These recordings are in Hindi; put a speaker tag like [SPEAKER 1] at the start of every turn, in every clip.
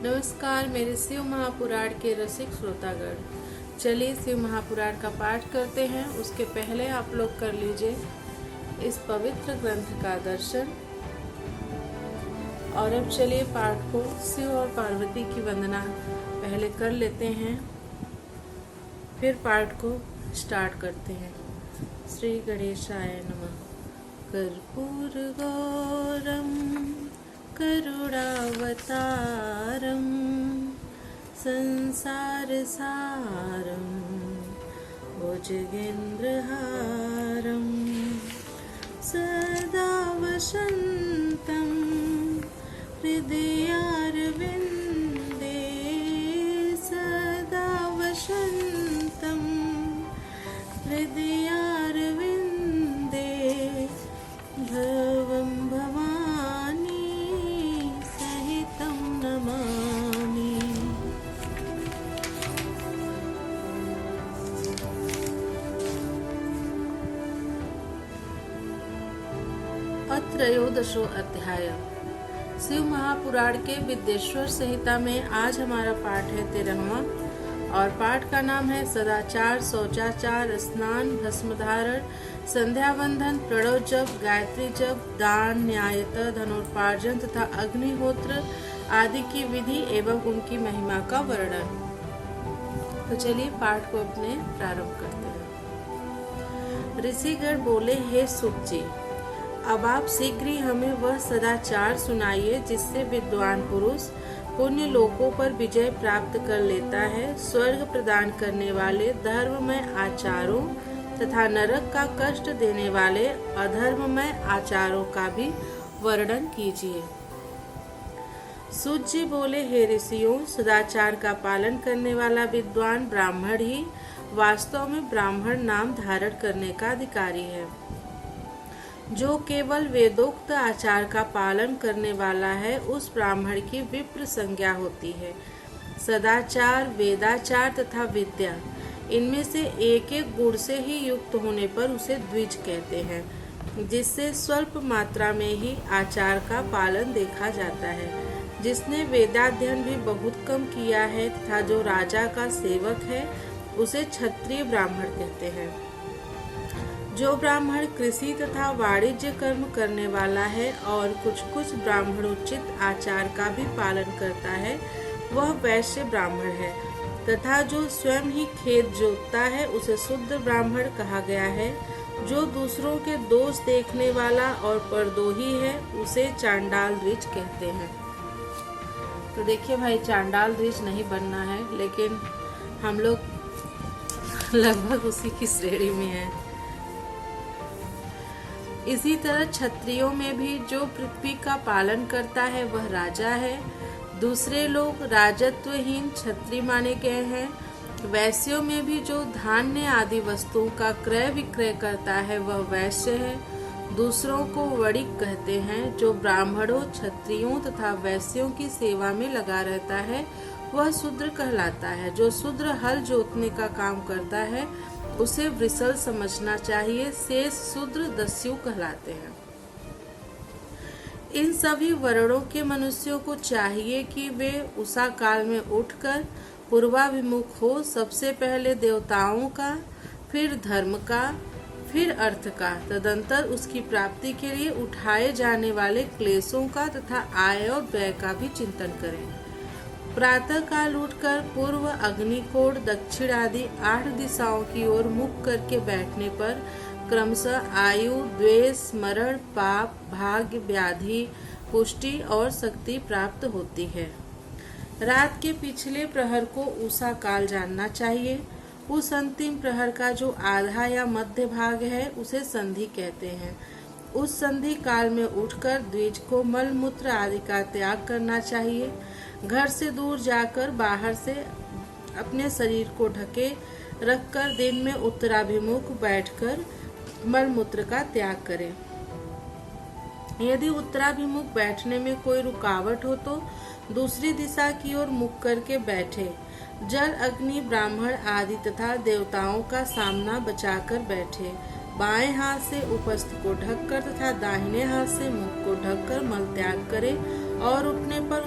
[SPEAKER 1] नमस्कार मेरे शिव महापुराण के रसिक श्रोतागण। चलिए शिव महापुराण का पाठ करते हैं। उसके पहले आप लोग कर लीजिए इस पवित्र ग्रंथ का दर्शन। और अब चलिए पाठ को शिव और पार्वती की वंदना पहले कर लेते हैं, फिर पाठ को स्टार्ट करते हैं। श्री गणेशाय नमः। कर्पूर गौरम करुणावतारम संसार सारम भुजगेन्द्रहारम सदा वसन्तं हृदयारविन्दे सदा वसन्तं हृदयारविन्दे भवं भवानी सहितं नमामि। त्रयोदशो अध्याय। शिव महापुराण के विद्येश्वर संहिता में आज हमारा पाठ है 13वां और पाठ का नाम है सदाचार, शौचाचार, स्नान, भस्मधारण, संध्या वंदन, प्रणव जप, गायत्री जप, दान, न्यायत, धनोपार्जन तथा अग्निहोत्र आदि की विधि एवं उनकी महिमा का वर्णन। तो चलिए पाठ को अपने प्रारंभ करते हैं। ऋषिगण बोले, हे सुत जी, अब आप शीघ्र ही हमें वह सदाचार सुनाइए जिससे विद्वान पुरुष पुण्य लोकों पर विजय प्राप्त कर लेता है। स्वर्ग प्रदान करने वाले धर्ममय आचारों तथा नरक का कष्ट देने वाले अधर्ममय आचारों का भी वर्णन कीजिए। सूत जी बोले, हे ऋषियों, सदाचार का पालन करने वाला विद्वान ब्राह्मण ही वास्तव में ब्राह्मण नाम धारण करने का अधिकारी है। जो केवल वेदोक्त आचार का पालन करने वाला है उस ब्राह्मण की विप्र संज्ञा होती है। सदाचार, वेदाचार तथा विद्या, इनमें से एक एक गुण से ही युक्त होने पर उसे द्विज कहते हैं, जिससे स्वल्प मात्रा में ही आचार का पालन देखा जाता है। जिसने वेदाध्ययन भी बहुत कम किया है तथा जो राजा का सेवक है उसे क्षत्रिय ब्राह्मण कहते हैं। जो ब्राह्मण कृषि तथा वाणिज्य कर्म करने वाला है और कुछ कुछ ब्राह्मणोचित आचार का भी पालन करता है वह वैश्य ब्राह्मण है, तथा जो स्वयं ही खेत जोतता है उसे शुद्ध ब्राह्मण कहा गया है। जो दूसरों के दोष देखने वाला और परदोही है उसे चांडाल द्विज कहते हैं। तो देखिए भाई, चांडाल द्विज नहीं बनना है, लेकिन हम लोग लगभग उसी की श्रेणी में हैं। इसी तरह क्षत्रियों में भी जो पृथ्वी का पालन करता है वह राजा है। दूसरे लोग राजत्वहीन क्षत्रिय माने गए हैं। वैश्यों में भी जो धान्य आदि वस्तुओं का क्रय विक्रय करता है वह वैश्य है। दूसरों को वणिक कहते हैं। जो ब्राह्मणों, क्षत्रियों तथा वैश्यों की सेवा में लगा रहता है वह शूद्र कहलाता है। जो शूद्र हल जोतने का काम करता है उसे वृषल समझना चाहिए। शेष शूद्र दस्यु कहलाते हैं। इन सभी वर्णों के मनुष्यों को चाहिए कि वे उषा काल में उठकर पूर्वाभिमुख हो। सबसे पहले देवताओं का, फिर धर्म का, फिर अर्थ का, तदंतर उसकी प्राप्ति के लिए उठाए जाने वाले क्लेशों का तथा आय और व्यय का भी चिंतन करें। प्रातः काल उठकर पूर्व, अग्निकोण, दक्षिण आदि 8 दिशाओं की ओर मुख करके बैठने पर क्रमशः आयु, द्वेष, मरण, पाप, भाग्य, व्याधि, पुष्टि और शक्ति प्राप्त होती है। रात के पिछले प्रहर को उषा काल जानना चाहिए। उस अंतिम प्रहर का जो आधा या मध्य भाग है उसे संधि कहते हैं। उस संधि काल में उठकर द्विज को मल मूत्र आदि का त्याग करना चाहिए। घर से दूर जाकर बाहर से अपने शरीर को ढके रखकर दिन में उत्तराभिमुख बैठकर मल मूत्र का त्याग करें। यदि उत्तराभिमुख बैठने में कोई रुकावट हो तो दूसरी दिशा की ओर मुख करके बैठे। जल, अग्नि, ब्राह्मण आदि तथा देवताओं का सामना बचाकर बैठे। बाएं हाथ से उपस्थ को ढककर तथा दाहिने हाथ से मुख को ढककर मल त्याग करे और उठने पर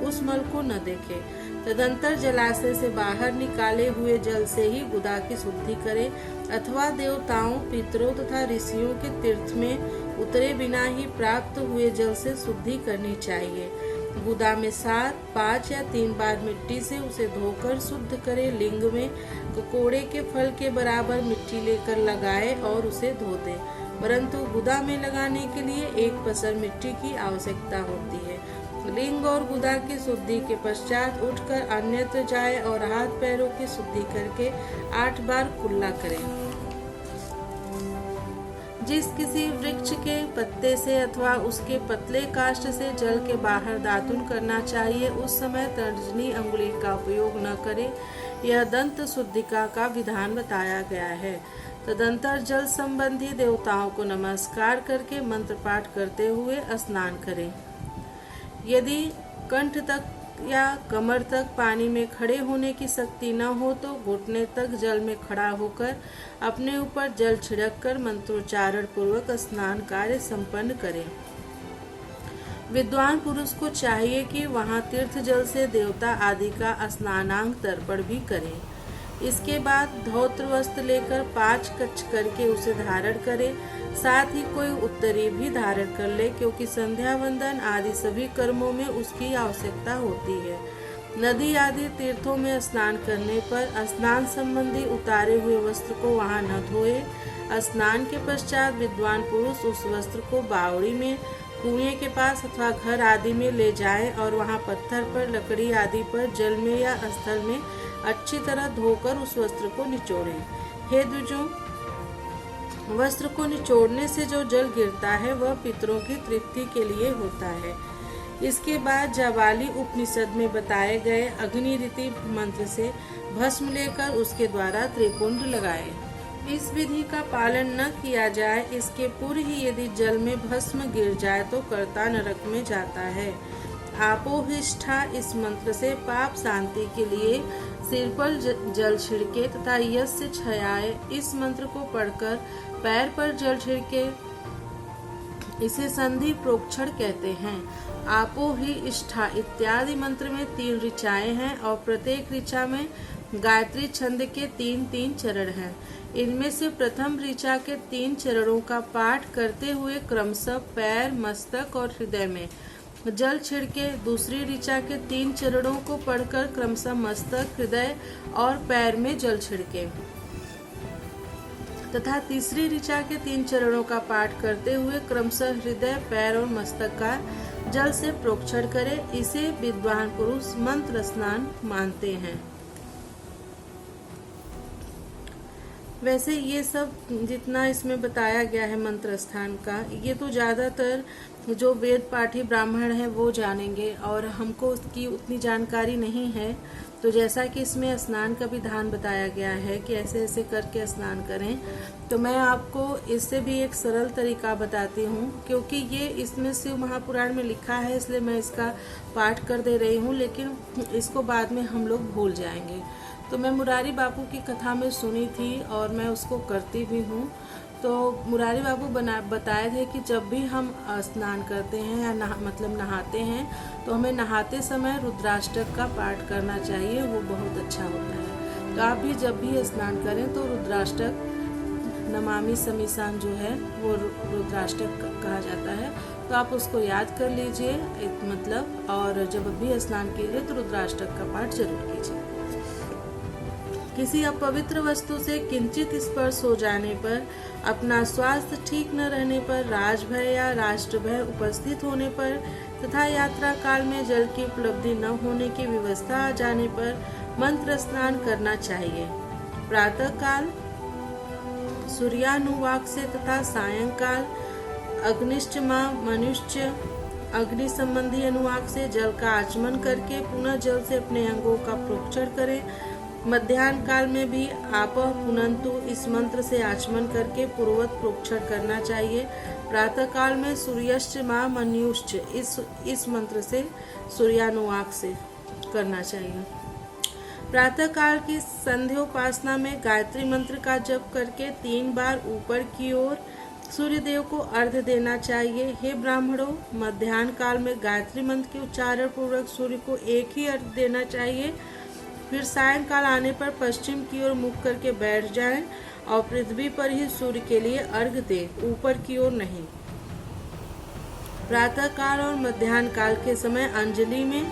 [SPEAKER 1] उस मल को न देखे। तदंतर जलाशय से बाहर निकाले हुए जल से ही गुदा की शुद्धि करे अथवा देवताओं, पितरों तथा ऋषियों के तीर्थ में उतरे बिना ही प्राप्त हुए जल से शुद्धि करनी चाहिए। गुदा में 7, 5 या 3 बार मिट्टी से उसे धोकर शुद्ध करे। लिंग में ककोड़े के फल के बराबर मिट्टी लेकर लगाए और उसे धो दे, परंतु गुदा में लगाने के लिए 1 पसर मिट्टी की आवश्यकता होती है। लिंग और गुदा की शुद्धि के पश्चात उठकर अन्यत्र जाए और हाथ पैरों की शुद्धि करके 8 बार कुल्ला करें। जिस किसी वृक्ष के पत्ते से अथवा उसके पतले काष्ठ से जल के बाहर दातुन करना चाहिए, उस समय तर्जनी अंगुली का उपयोग न करें। यह दंत शुद्धिका का विधान बताया गया है। तदंतर जल संबंधी देवताओं को नमस्कार करके मंत्र पाठ करते हुए स्नान करें। यदि कंठ तक या कमर तक पानी में खड़े होने की शक्ति न हो तो घुटने तक जल में खड़ा होकर अपने ऊपर जल छिड़क कर मंत्रोच्चारण पूर्वक स्नान कार्य संपन्न करें। विद्वान पुरुष को चाहिए कि वहां तीर्थ जल से देवता आदि का स्नानांग तर्पण भी करें। इसके बाद धौत्र वस्त्र लेकर 5 कच्छ करके उसे धारण करे। साथ ही कोई उत्तरी भी धारण कर ले, क्योंकि संध्या वंदन आदि सभी कर्मों में उसकी आवश्यकता होती है। नदी आदि तीर्थों में स्नान करने पर स्नान संबंधी उतारे हुए वस्त्र को वहां न धोए। स्नान के पश्चात विद्वान पुरुष उस वस्त्र को बावड़ी में, कुएं के पास अथवा घर आदि में ले जाए और वहां पत्थर पर, लकड़ी आदि पर, जल में या स्थल में अच्छी तरह धोकर उस वस्त्र को निचोड़े। हे द्विजों, वस्त्र को निचोड़ने से जो जल गिरता है वह पितरों की तृप्ति के लिए होता है। इसके बाद जाबाली उपनिषद में बताए गए अग्नि रीति मंत्र से भस्म लेकर उसके द्वारा त्रिपुंड लगाए। इस विधि का पालन न किया जाए, इसके पूर्व ही यदि जल में भस्म गिर जाए तो कर्ता नरक में जाता है। आपोहिष्ठा इस मंत्र से पाप शांति के लिए सिर पर जल छिड़के तथा यस्य छयाए इस मंत्र को पढ़कर पैर पर जल छिड़के, इसे संधि प्रोक्षण कहते हैं। आपो ही इष्ठा इत्यादि मंत्र में 3 ऋचाएं हैं और प्रत्येक ऋचा में गायत्री छंद के 3-3 चरण हैं। इनमें से प्रथम ऋचा के 3 चरणों का पाठ करते हुए क्रमशः पैर, मस्तक और हृदय में जल छिड़के। दूसरी ऋचा के 3 चरणों को पढ़कर क्रमशः मस्तक, हृदय और पैर में जल छिड़के तथा तीसरी ऋचा के 3 चरणों का पाठ करते हुए क्रमशः हृदय, पैर और मस्तक का जल से प्रोक्षण करे। इसे विद्वान पुरुष मंत्र स्नान मानते हैं। वैसे ये सब जितना इसमें बताया गया है मंत्र स्थान का, ये तो ज़्यादातर जो वेद पाठी ब्राह्मण हैं वो जानेंगे और हमको उसकी उतनी जानकारी नहीं है। तो जैसा कि इसमें स्नान का विधान बताया गया है कि ऐसे ऐसे करके स्नान करें, तो मैं आपको इससे भी एक सरल तरीका बताती हूँ, क्योंकि ये इसमें शिव महापुराण में लिखा है इसलिए मैं इसका पाठ कर दे रही हूँ, लेकिन इसको बाद में हम लोग भूल जाएंगे। तो मैं मुरारी बापू की कथा में सुनी थी और मैं उसको करती भी हूँ। तो मुरारी बापू बताए थे कि जब भी हम स्नान करते हैं या नहाते हैं तो हमें नहाते समय रुद्राष्टक का पाठ करना चाहिए, वो बहुत अच्छा होता है। तो आप भी जब भी स्नान करें तो रुद्राष्टक, नमामि समीसान जो है वो रुद्राष्टक कहा जाता है, तो आप उसको याद कर लीजिए और जब भी स्नान कीजिए तो रुद्राष्टक का पाठ जरूर कीजिए। किसी अपवित्र वस्तु से किंचित स्पर्श हो जाने पर, अपना स्वास्थ्य ठीक न रहने पर, राजभय या राष्ट्रभय उपस्थित होने पर तथा यात्रा काल में जल की उपलब्धि न होने की व्यवस्था आ जाने पर मंत्र स्नान करना चाहिए। प्रातः काल सूर्यानुवाक से तथा सायंकाल अग्निष्टमा मनुष्य अग्नि संबंधी अनुवाक से जल का आचमन करके पुनः जल से अपने अंगों का प्रोक्षण करें। मध्याह्न काल में भी आपः पुनन्तु इस मंत्र से आचमन करके पूर्ववत प्रोक्षण करना चाहिए। प्रातः काल में सूर्यश्च मा मन्युश्च इस मंत्र से सूर्यानुवाक से करना चाहिए। प्रातः काल की संध्योपासना में गायत्री मंत्र का जप करके 3 बार ऊपर की ओर सूर्य देव को अर्घ्य देना चाहिए। हे ब्राह्मणों, मध्याह्न काल में गायत्री मंत्र के उच्चारण पूर्वक सूर्य को एक ही अर्घ्य देना चाहिए। फिर सायंकाल आने पर पश्चिम की ओर मुख करके बैठ जाएं और पृथ्वी पर ही सूर्य के लिए अर्घ्य दें, ऊपर की ओर नहीं। प्रातः काल और मध्याह्न काल के समय अंजलि में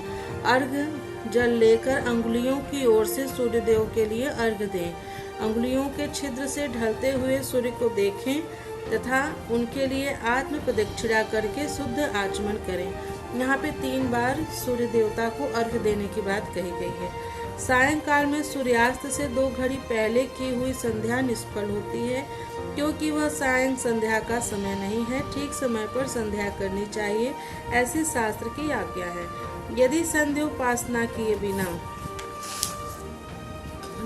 [SPEAKER 1] अर्घ्य जल लेकर अंगुलियों की ओर से सूर्य देव के लिए अर्घ्य दें। अंगुलियों के छिद्र से ढलते हुए सूर्य को देखें तथा उनके लिए आत्म प्रदक्षिणा करके शुद्ध आचमन करें। यहाँ पे 3 बार सूर्य देवता को अर्घ्य देने की बात कही गई है। सायंकाल में सूर्यास्त से 2 घड़ी पहले की हुई संध्या निष्फल होती है, क्योंकि वह सायं संध्या का समय नहीं है। ठीक समय पर संध्या करनी चाहिए, ऐसी शास्त्र की आज्ञा है। यदि संध्या उपासना किए बिना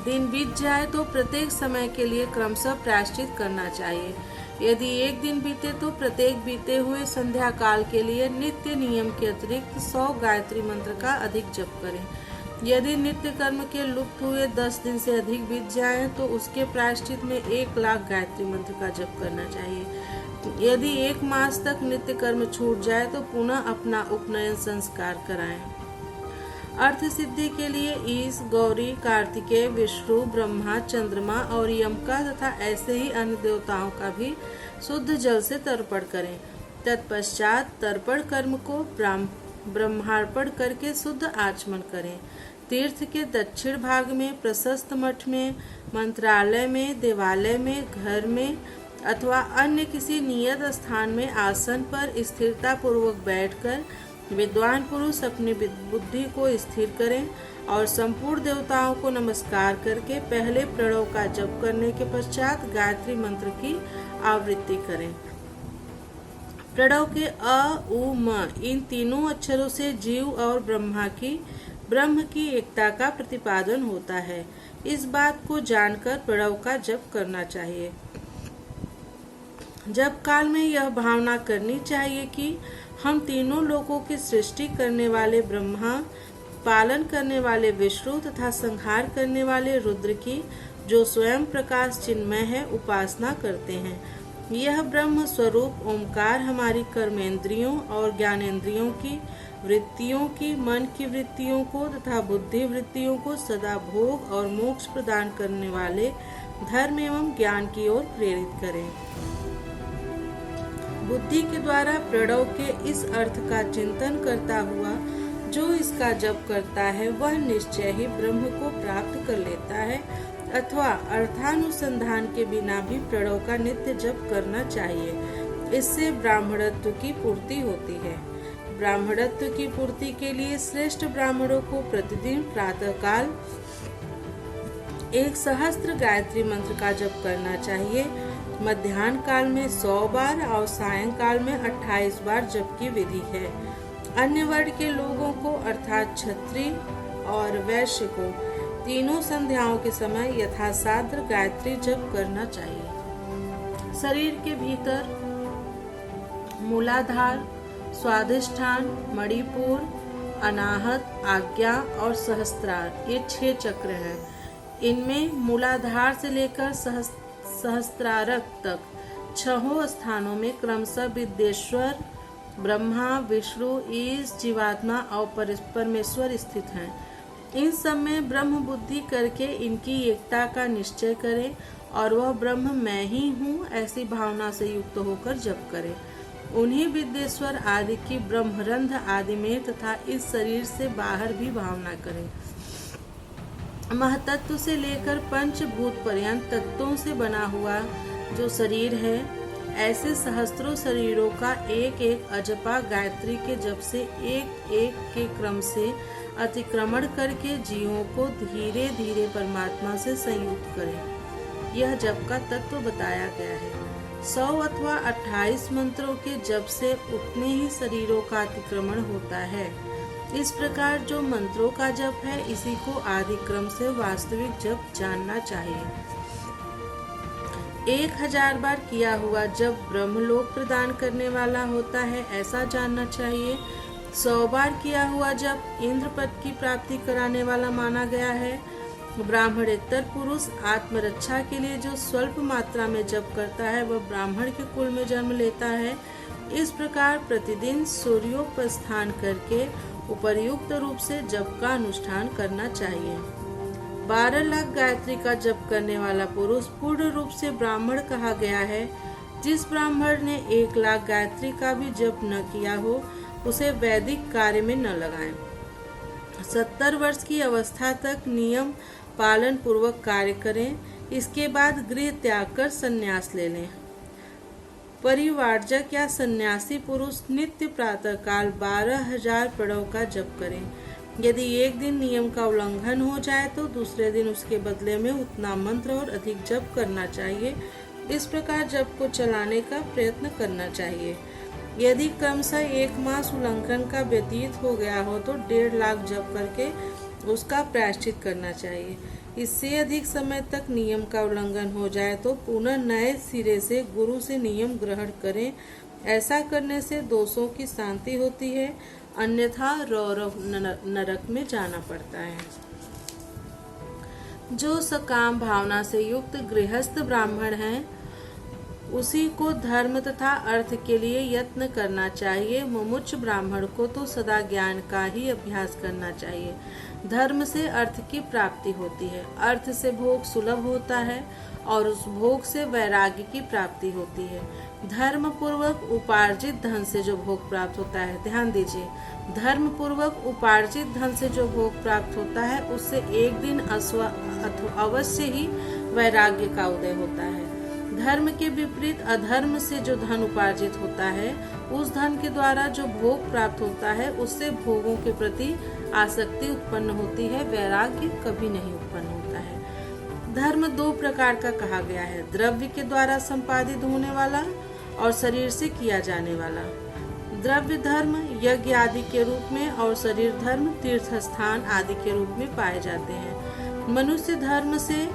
[SPEAKER 1] दिन बीत जाए तो प्रत्येक समय के लिए क्रमशः प्रायश्चित करना चाहिए। यदि एक दिन बीते तो प्रत्येक बीते हुए संध्या काल के लिए नित्य नियम के अतिरिक्त 100 गायत्री मंत्र का अधिक जप करें। यदि नित्य कर्म के लुप्त हुए 10 दिन से अधिक बीत जाए तो उसके प्रायश्चित में 1 लाख गायत्री मंत्र का जप करना चाहिए। यदि 1 मास तक नित्य कर्म छूट जाए तो पुनः अपना उपनयन संस्कार कराएं। अर्थ सिद्धि के लिए ईश, गौरी, कार्तिकेय, विष्णु, ब्रह्मा, चंद्रमा और यम का तथा ऐसे ही अन्य देवताओं का भी शुद्ध जल से तर्पण करें। तत्पश्चात तर्पण कर्म को ब्रह्मार्पण करके शुद्ध आचमन करें। तीर्थ के दक्षिण भाग में, प्रशस्त मठ में, मंत्रालय में, देवालय में, घर में अथवा अन्य किसी नियत स्थान में आसन पर स्थिरता पूर्वक बैठकर विद्वान पुरुष अपनी बुद्धि को स्थिर करें और संपूर्ण देवताओं को नमस्कार करके पहले प्रणव का जप करने के पश्चात गायत्री मंत्र की आवृत्ति करें। प्रणव के अ, उ, म इन तीनों अक्षरों से जीव और ब्रह्म की एकता का प्रतिपादन होता है। इस बात को जानकर प्रणव का जप करना चाहिए। जप काल में यह भावना करनी चाहिए कि हम तीनों लोगों की सृष्टि करने वाले ब्रह्मा, पालन करने वाले विष्णु तथा संहार करने वाले रुद्र की, जो स्वयं प्रकाश चिन्मय है, उपासना करते हैं। यह ब्रह्म स्वरूप ओंकार हमारी कर्मेंद्रियों और ज्ञानेंद्रियों की वृत्तियों की, मन की वृत्तियों को तथा बुद्धि वृत्तियों को सदा भोग और मोक्ष प्रदान करने वाले धर्म एवं ज्ञान की ओर प्रेरित करें। बुद्धि के द्वारा प्रणव के इस अर्थ का चिंतन करता हुआ जो इसका जप करता है वह निश्चय ही ब्रह्म को प्राप्त कर लेता है, अथवा अर्थानुसंधान के बिना भी प्रणव का नित्य जप करना चाहिए। इससे ब्राह्मणत्व की पूर्ति होती है। ब्राह्मणत्व की पूर्ति के लिए श्रेष्ठ ब्राह्मणों को प्रतिदिन प्रातःकाल 1000 गायत्री मंत्र का जप करना चाहिए। मध्याह्न काल में 100 बार और सायंकाल में 28 बार जप की विधि है। अन्य वर्ण के लोगों को अर्थात क्षत्रिय और वैश्य को तीनों संध्याओं के समय यथासाध्य गायत्री जप करना चाहिए। शरीर के भीतर मूलाधार, स्वाधिष्ठान, मणिपुर, अनाहत, आज्ञा और सहस्त्रार ये 6 चक्र हैं। इनमें मूलाधार से लेकर सहस्त्रारक तक 6 स्थानों में क्रमशः विद्येश्वर, ब्रह्मा, विष्णु, ईश, जीवात्मा और परमेश्वर स्थित हैं। इन सब में ब्रह्म बुद्धि करके इनकी एकता का निश्चय करें और वह ब्रह्म मैं ही हूँ ऐसी भावना से युक्त होकर जप करें। उन्हीं विद्येश्वर आदि की ब्रह्मरंध्र आदि में तथा इस शरीर से बाहर भी भावना करें। महतत्व से लेकर पंचभूत पर्यंत तत्वों से बना हुआ जो शरीर है, ऐसे सहस्त्रों शरीरों का एक एक अजपा गायत्री के जप से एक एक के क्रम से अतिक्रमण करके जीवों को धीरे धीरे परमात्मा से संयुक्त करें। यह जप का तत्व बताया गया है। 100 अथवा 28 मंत्रों के जप से उतने ही शरीरों का अतिक्रमण होता है। इस प्रकार जो मंत्रों का जप है, इसी को आदि क्रम से वास्तविक जप जानना चाहिए। 1000 बार किया हुआ जप ब्रह्मलोक प्रदान करने वाला होता है, ऐसा जानना चाहिए। 100 बार किया हुआ जप इंद्र पद की प्राप्ति कराने वाला माना गया है। ब्राह्मणेतर पुरुष आत्मरक्षा के लिए जो स्वल्प मात्रा में जप करता है वह ब्राह्मण के कुल में जन्म लेता है। इस प्रकार प्रतिदिन सूर्योपस्थान करके उपर्युक्त रूप से जप का अनुष्ठान करना चाहिए। 12 लाख गायत्री का जप करने वाला पुरुष पूर्ण रूप से ब्राह्मण कहा गया है। जिस ब्राह्मण ने 1 लाख गायत्री का भी जप न किया हो उसे वैदिक कार्य में न लगाएं। 70 वर्ष की अवस्था तक नियम पालन पूर्वक कार्य करें। इसके बाद गृह त्याग कर संन्यास ले लें। परिवारजक या सन्यासी पुरुष नित्य प्रातः काल 12,000 प्रणव का जप करें। यदि एक दिन नियम का उल्लंघन हो जाए तो दूसरे दिन उसके बदले में उतना मंत्र और अधिक जप करना चाहिए। इस प्रकार जप को चलाने का प्रयत्न करना चाहिए। यदि क्रमशः 1 मास उल्लंघन का व्यतीत हो गया हो तो 1.5 लाख जप करके उसका प्रायश्चित करना चाहिए। इससे अधिक समय तक नियम का उल्लंघन हो जाए तो पुनः नए सिरे से गुरु से नियम ग्रहण करें। ऐसा करने से दोषों की शांति होती है, अन्यथा रौरव नरक में जाना पड़ता है। जो सकाम भावना से युक्त गृहस्थ ब्राह्मण हैं उसी को धर्म तथा अर्थ के लिए यत्न करना चाहिए। मुमुक्ष ब्राह्मण को तो सदा ज्ञान का ही अभ्यास करना चाहिए। धर्म से अर्थ की प्राप्ति होती है, अर्थ से भोग सुलभ होता है और उस भोग से वैराग्य की प्राप्ति होती है। धर्म पूर्वक उपार्जित धन से जो भोग प्राप्त होता है, ध्यान दीजिए, धर्म पूर्वक उपार्जित धन से जो भोग प्राप्त होता है उससे एक दिन अवश्य ही वैराग्य का उदय होता है। धर्म के विपरीत अधर्म से जो धन उपार्जित होता है उस धन के द्वारा जो भोग प्राप्त होता है उससे भोगों के प्रति आसक्ति उत्पन्न होती है, वैराग्य कभी नहीं उत्पन्न होता है। धर्म 2 प्रकार का कहा गया है, द्रव्य के द्वारा संपादित होने वाला और शरीर से किया जाने वाला। द्रव्य धर्म यज्ञ आदि के रूप में और शरीर धर्म तीर्थ स्थान आदि के रूप में पाए जाते हैं। मनुष्य धर्म से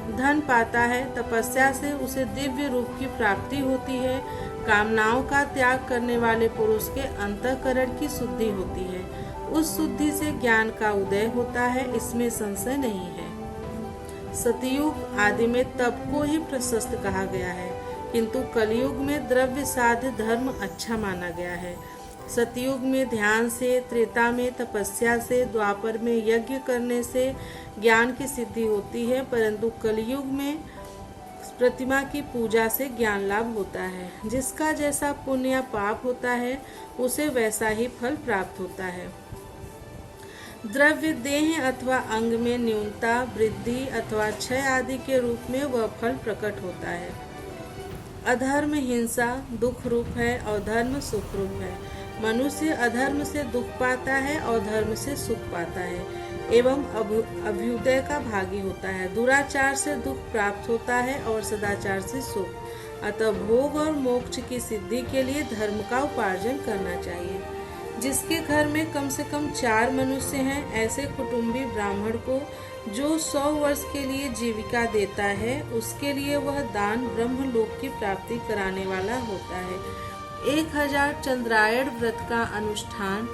[SPEAKER 1] धन पाता है, तपस्या से उसे दिव्य रूप की प्राप्ति होती है, कामनाओं का त्याग करने वाले पुरुष के अंतःकरण की शुद्धि होती है, उस शुद्धि से ज्ञान का उदय होता है, इसमें संशय नहीं है। सतयुग आदि में तप को ही प्रशस्त कहा गया है, किंतु कलयुग में द्रव्य साध्य धर्म अच्छा माना गया है। सतयुग में ध्यान से, त्रेता में तपस्या से, द्वापर में यज्ञ करने से ज्ञान की सिद्धि होती है, परंतु कलयुग में प्रतिमा की पूजा से ज्ञान लाभ होता है। जिसका जैसा पुण्य या पाप होता है उसे वैसा ही फल प्राप्त होता है। द्रव्य देह अथवा अंग में न्यूनता, वृद्धि अथवा क्षय आदि के रूप में वह फल प्रकट होता है। अधर्म हिंसा दुख रूप है और धर्म सुख रूप है। मनुष्य अधर्म से दुख पाता है और धर्म से सुख पाता है एवं अभ्युदय का भागी होता है। दुराचार से दुख प्राप्त होता है और सदाचार से सुख। अतः भोग और मोक्ष की सिद्धि के लिए धर्म का उपार्जन करना चाहिए। जिसके घर में कम से कम 4 मनुष्य हैं, ऐसे कुटुंबी ब्राह्मण को जो 100 वर्ष के लिए जीविका देता है उसके लिए वह दान ब्रह्मलोक की प्राप्ति कराने वाला होता है। 1000 चंद्रायण व्रत का अनुष्ठान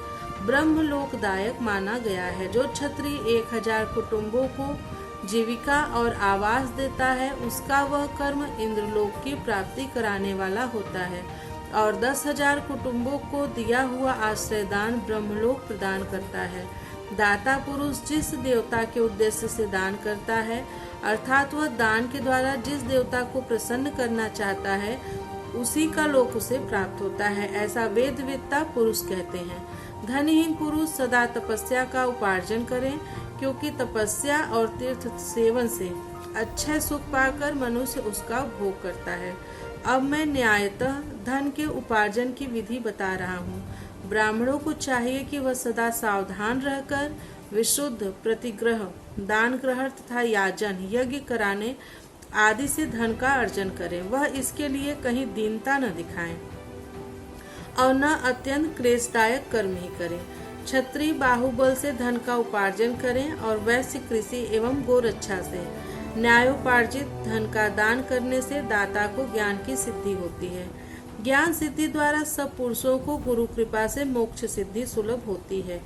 [SPEAKER 1] ब्रह्मलोकदायक माना गया है। जो क्षत्रिय 1000 कुटुंबों को जीविका और आवास देता है उसका वह कर्म इंद्रलोक की प्राप्ति कराने वाला होता है और 10,000 कुटुंबों को दिया हुआ आश्रयदान ब्रह्मलोक प्रदान करता है। दाता पुरुष जिस देवता के उद्देश्य से दान करता है अर्थात वह दान के द्वारा जिस देवता को प्रसन्न करना चाहता है उसी का लोक उसे प्राप्त होता है, ऐसा वेदवेत्ता पुरुष कहते हैं। धनहीन पुरुष सदा तपस्या का उपार्जन करें, क्योंकि तपस्या और तीर्थ सेवन से अच्छे सुख पाकर मनुष्य उसका उपभोग करता है। अब मैं न्यायतः धन के उपार्जन की विधि बता रहा हूँ। ब्राह्मणों को चाहिए कि वह सदा सावधान रहकर विशुद्ध प्रतिग्रह, दान ग्रहण तथा याजन, यज्ञ कराने आदि से धन का अर्जन करें। वह इसके लिए कहीं दीनता न दिखाएं और न अत्यंत क्लेशदायक कर्म ही करें। क्षत्रिय बाहुबल से धन का उपार्जन करें और वैश्य कृषि एवं गोरक्षा से। न्यायोपार्जित धन का दान करने से दाता को ज्ञान की सिद्धि होती है। ज्ञान सिद्धि द्वारा सब पुरुषों को गुरु कृपा से मोक्ष सिद्धि सुलभ होती है।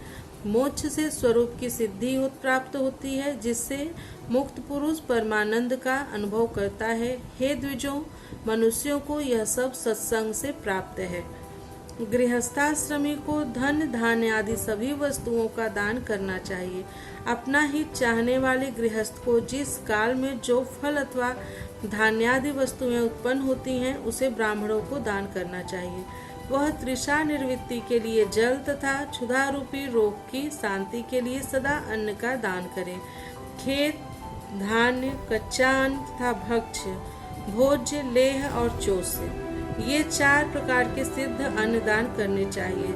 [SPEAKER 1] मोक्ष से स्वरूप की सिद्धि प्राप्त होती है, जिससे मुक्त पुरुष परमानंद का अनुभव करता है। हे द्विजों, मनुष्यों को यह सब सत्संग से प्राप्त है। गृहस्थाश्रमी को धन धान्य आदि सभी वस्तुओं का दान करना चाहिए। अपना हित चाहने वाले गृहस्थ को जिस काल में जो फल अथवा धान्यादि वस्तुएं उत्पन्न होती हैं, उसे ब्राह्मणों को दान करना चाहिए। वह तृषा निवृत्ति के लिए जल तथा क्षुधा रूपी रोग की शांति के लिए सदा अन्न का दान करे। खेत, धान्य, कच्चा अन्न तथा भक्ष्य, भोज्य, लेह और चोष्य, ये 4 प्रकार के सिद्ध अन्न दान करने चाहिए,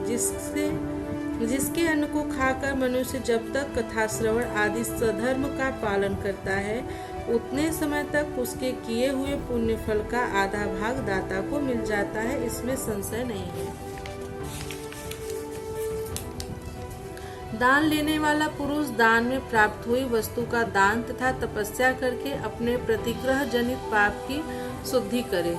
[SPEAKER 1] जिसके अन्न को खाकर मनुष्य जब तक कथा श्रवण आदि सधर्म का पालन करता है, उतने समय तक उसके किए हुए पुण्य फल का आधा भाग दाता को मिल जाता है, इसमें संशय नहीं है। दान लेने वाला पुरुष दान में प्राप्त हुई वस्तु का दान तथा तपस्या करके अपने प्रतिग्रह जनित पाप की शुद्धि करे,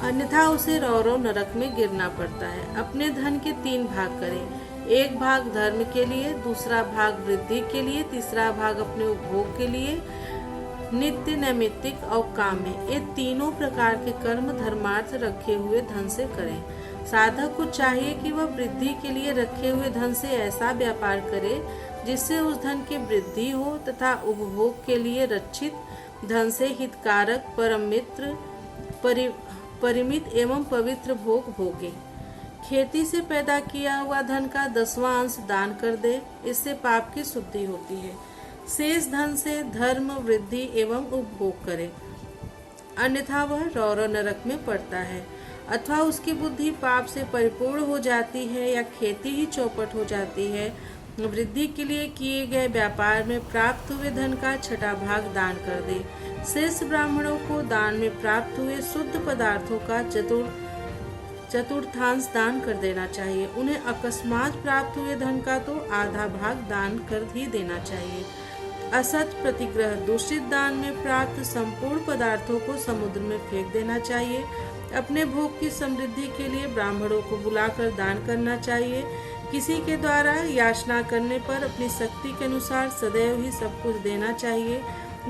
[SPEAKER 1] अन्यथा उसे रौरव नरक में गिरना पड़ता है। अपने धन के 3 भाग करें। एक भाग धर्म के लिए, दूसरा भाग वृद्धि के लिए, तीसरा भाग अपने उपभोग के लिए, नित्य, नैमित्तिक और काम्य, ये तीनों प्रकार के कर्म धर्मार्थ रखे हुए धन से करें। साधक को चाहिए कि वह वृद्धि के लिए रखे हुए धन से ऐसा व्यापार करे जिससे उस धन की वृद्धि हो तथा उपभोग के लिए रक्षित धन से हितकारक, परम मित्र, परिमित एवं पवित्र भोग भोगे। खेती से पैदा किया हुआ धन का 10वां अंश दान कर दे, इससे पाप की शुद्धि होती है। शेष धन से धर्म, वृद्धि एवं उपभोग करे, अन्यथा वह रौरव नरक में पड़ता है। अथवा उसकी बुद्धि पाप से परिपूर्ण हो जाती है या खेती ही चौपट हो जाती है। वृद्धि के लिए किए गए व्यापार में प्राप्त हुए धन का 6वां भाग दान कर दे। शेष ब्राह्मणों को दान में प्राप्त हुए शुद्ध पदार्थों का चतुर्थांश दान कर देना चाहिए। उन्हें अकस्मात प्राप्त हुए धन का तो आधा भाग दान कर ही देना चाहिए। असत प्रतिग्रह दूषित दान में प्राप्त संपूर्ण पदार्थों को समुद्र में फेंक देना चाहिए। अपने भोग की समृद्धि के लिए ब्राह्मणों को बुलाकर दान करना चाहिए। किसी के द्वारा याचना करने पर अपनी शक्ति के अनुसार सदैव ही सब कुछ देना चाहिए।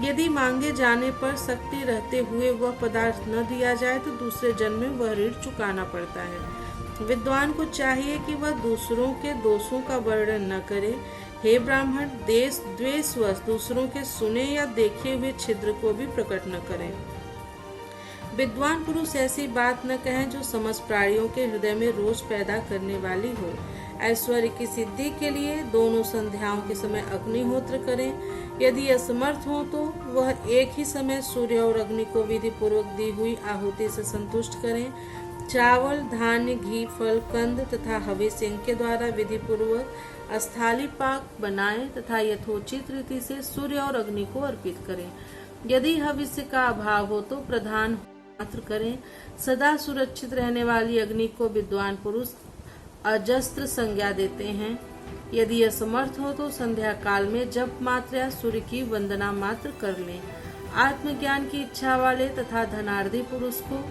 [SPEAKER 1] यदि मांगे जाने पर शक्ति रहते हुए वह पदार्थ न दिया जाए तो दूसरे जन्म में वह ऋण चुकाना पड़ता है। विद्वान को चाहिए कि वह दूसरों के दोषों का वर्णन न करे। हे ब्राह्मण, देश द्वेषवश दूसरों के सुने या देखे हुए छिद्र को भी प्रकट न करें। विद्वान पुरुष ऐसी बात न कहें जो समस्त प्राणियों के हृदय में रोष पैदा करने वाली हो। ऐश्वर्य की सिद्धि के लिए दोनों संध्याओं के समय अग्निहोत्र करें। यदि असमर्थ हो तो वह एक ही समय सूर्य और अग्नि को विधि पूर्वक दी हुई आहुति से संतुष्ट करें। चावल, धान्य, घी, फल, कंद तथा हविष्य इनके द्वारा विधि पूर्वक अस्थाली पाक बनाएं तथा यथोचित रीति से सूर्य और अग्नि को अर्पित करें। यदि हविष्य का अभाव हो तो प्रधान मात्र करें। सदा सुरक्षित रहने वाली अग्नि को विद्वान पुरुष अजस्त्र संज्ञा देते हैं। यदि असमर्थ हो तो संध्या काल में जप मात्र या सूर्य की वंदना मात्र कर लें। आत्मज्ञान की इच्छा वाले तथा धनार्धी पुरुष को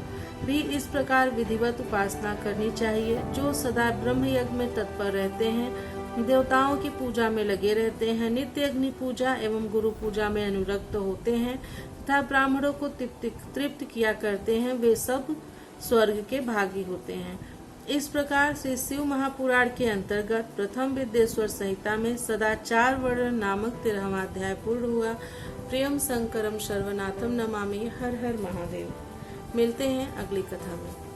[SPEAKER 1] भी इस प्रकार विधिवत उपासना करनी चाहिए। जो सदा ब्रह्म यज्ञ में तत्पर रहते हैं, देवताओं की पूजा में लगे रहते हैं, नित्य अग्नि पूजा एवं गुरु पूजा में अनुरक्त होते हैं तथा ब्राह्मणों को तृप्त किया करते हैं, वे सब स्वर्ग के भागी होते हैं। इस प्रकार से शिव महापुराण के अंतर्गत प्रथम विद्येश्वर संहिता में सदाचार वर्ण नामक 13वां अध्याय पूर्ण हुआ। प्रियम शंकरम सर्वनाथम नमामि। हर हर महादेव। मिलते हैं अगली कथा में।